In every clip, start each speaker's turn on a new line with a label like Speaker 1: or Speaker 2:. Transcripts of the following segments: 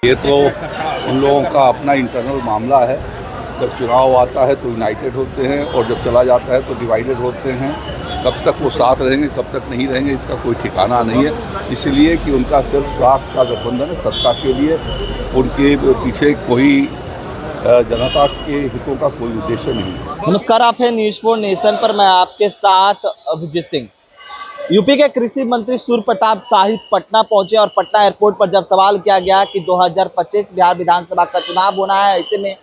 Speaker 1: ये तो उन लोगों का अपना इंटरनल मामला है। जब चुनाव आता है तो यूनाइटेड होते हैं और जब चला जाता है तो डिवाइडेड होते हैं। कब तक वो साथ रहेंगे कब तक नहीं रहेंगे इसका कोई ठिकाना नहीं है, इसलिए कि उनका सिर्फ स्वार्थ का गठबंधन है। सत्ता के लिए उनके पीछे कोई जनता के हितों का कोई उद्देश्य नहीं है।
Speaker 2: नमस्कार, आप है न्यूज़ फॉर नेशन पर। मैं आपके साथ अभिजीत सिंह। यूपी के कृषि मंत्री सूर्य प्रताप शाही पटना पहुंचे और पटना एयरपोर्ट पर जब सवाल किया गया कि 2025 बिहार विधानसभा का चुनाव होना है, ऐसे में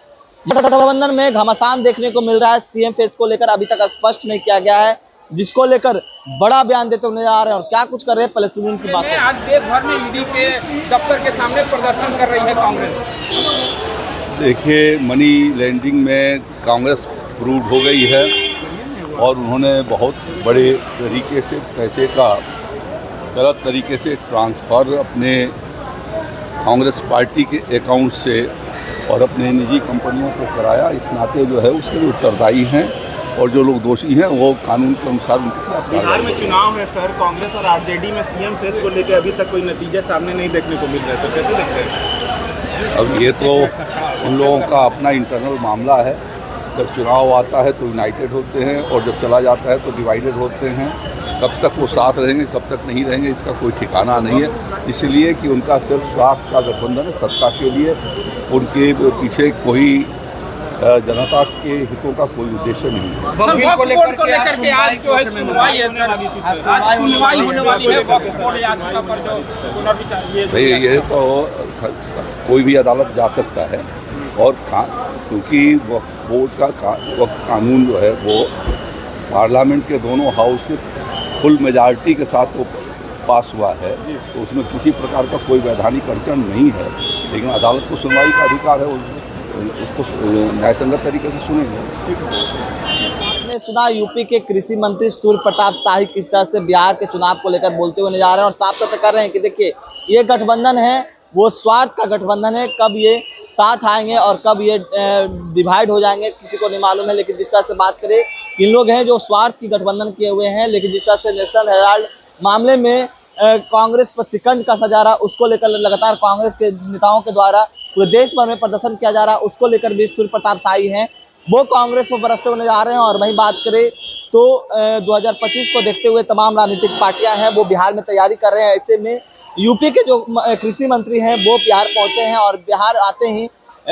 Speaker 2: गठबंधन में घमासान देखने को मिल रहा है। सीएम फेस को लेकर अभी तक स्पष्ट नहीं किया गया है, जिसको लेकर बड़ा बयान देते हुए नजर आ रहे हैं। और क्या कुछ कर रहे हैं, पहले सुनिए उनकी बात।
Speaker 3: आज देश भर में ईडी के दफ्तर के सामने प्रदर्शन कर रही है कांग्रेस।
Speaker 1: देखिए, मनी लैंडिंग में कांग्रेस प्रूव हो गई है और उन्होंने बहुत बड़े तरीके से पैसे का गलत तरीके से ट्रांसफ़र अपने कांग्रेस पार्टी के अकाउंट से और अपने निजी कंपनियों को कराया। इस नाते जो है उसके लिए उत्तरदायी हैं और जो लोग दोषी हैं वो कानून के अनुसार उनके खिलाफ।
Speaker 4: बिहार में चुनाव है सर, कांग्रेस और आरजेडी में सीएम फेस को लेकर अभी तक कोई नतीजे सामने नहीं देखने को मिल रहे हैं, सर कैसे देखते हैं?
Speaker 1: अब ये तो उन लोगों का अपना इंटरनल मामला है। जब चुनाव आता है तो यूनाइटेड होते हैं और जब चला जाता है तो डिवाइडेड होते हैं। कब तक वो साथ रहेंगे कब तक नहीं रहेंगे इसका कोई ठिकाना नहीं है, इसलिए कि उनका सिर्फ स्वार्थ का गठबंधन है। सत्ता के लिए उनके पीछे कोई जनता के हितों का कोई उद्देश्य नहीं है।
Speaker 3: वक्फ बोर्ड को लेकर के आज जो है सुनवाई है सर, आज सुनवाई होने वाली है वक्फ बोर्ड याचिका पर जो पुनर्विचार।
Speaker 1: ये तो कोई भी अदालत जा सकता है और क्योंकि वक्फ बोर्ड का वक्फ कानून जो है वो पार्लियामेंट के दोनों हाउस से फुल मेजॉरिटी के साथ वो पास हुआ है, तो उसमें किसी प्रकार का कोई वैधानिक अड़चन नहीं है। लेकिन अदालत को सुनवाई का अधिकार है, उसको न्यायसंगत तरीके से सुनेंगे।
Speaker 2: आपने सुना यूपी के कृषि मंत्री सूर्य प्रताप शाही किस तरह से बिहार के चुनाव को लेकर बोलते हुए नजर आ रहे हैं और साफ तौर पर कर रहे हैं कि देखिए, ये गठबंधन है वो स्वार्थ का गठबंधन है। कब ये साथ आएंगे और कब ये डिवाइड हो जाएंगे किसी को नहीं मालूम है। लेकिन जिस तरह से बात करें, इन लोग हैं जो स्वार्थ की गठबंधन किए हुए हैं। लेकिन जिस तरह से नेशनल हेराल्ड मामले में कांग्रेस पर शिकंज कसा जा रहा, उसको लेकर लगातार कांग्रेस के नेताओं के द्वारा पूरे देश भर में प्रदर्शन किया जा रहा, उसको लेकर भी सूर्य प्रताप शाही हैं वो कांग्रेस को बरसते हुए नजर आ रहे हैं। और वहीं बात करें तो 2025 को देखते हुए तमाम राजनीतिक पार्टियां हैं वो बिहार में तैयारी कर रहे हैं। ऐसे में यूपी के जो कृषि मंत्री हैं वो बिहार पहुंचे हैं और बिहार आते ही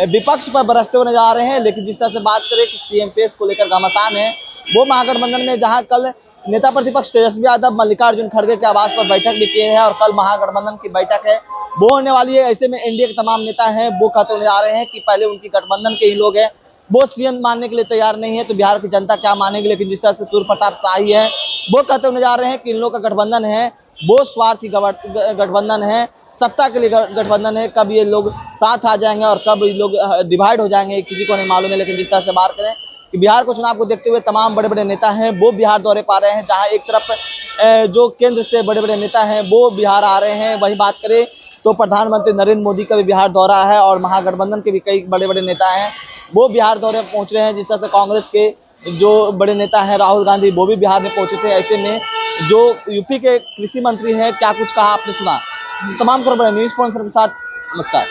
Speaker 2: विपक्ष पर बरसते हुए नजर आ रहे हैं। लेकिन जिस तरह से बात करें कि सीएम फेस को लेकर घमासान है वो महागठबंधन में, जहां कल नेता प्रतिपक्ष तेजस्वी यादव मल्लिकार्जुन खड़गे के आवास पर बैठक भी किए हैं और कल महागठबंधन की बैठक है वो होने वाली है। ऐसे में एनडीए के तमाम नेता हैं वो कहते हुए आ रहे हैं कि पहले उनकी गठबंधन के ही लोग हैं वो सीएम मानने के लिए तैयार नहीं है तो बिहार की जनता क्या मानेगी। लेकिन जिस तरह से सूर्य प्रताप शाही है वो कहते हुए जा रहे हैं कि इन लोगों का गठबंधन है वो स्वार्थी गठबंधन है, सत्ता के लिए गठबंधन है। कब ये लोग साथ आ जाएंगे और कब ये लोग डिवाइड हो जाएंगे किसी को नहीं मालूम है। लेकिन जिस तरह से बात करें कि बिहार को चुनाव को देखते हुए तमाम बड़े बड़े नेता हैं वो बिहार दौरे पा रहे हैं, जहां एक तरफ जो केंद्र से बड़े बड़े नेता हैं वो बिहार आ रहे हैं। वहीं बात करें तो प्रधानमंत्री नरेंद्र मोदी का भी बिहार दौरा है और महागठबंधन के भी कई बड़े बड़े नेता हैं वो बिहार दौरे पहुंच रहे हैं। जिस तरह से कांग्रेस के जो बड़े नेता हैं राहुल गांधी वो भी बिहार में पहुंचे थे। ऐसे में जो यूपी के कृषि मंत्री हैं क्या कुछ कहा आपने सुना। तमाम खबरें न्यूज़ पॉइंट के साथ। नमस्कार।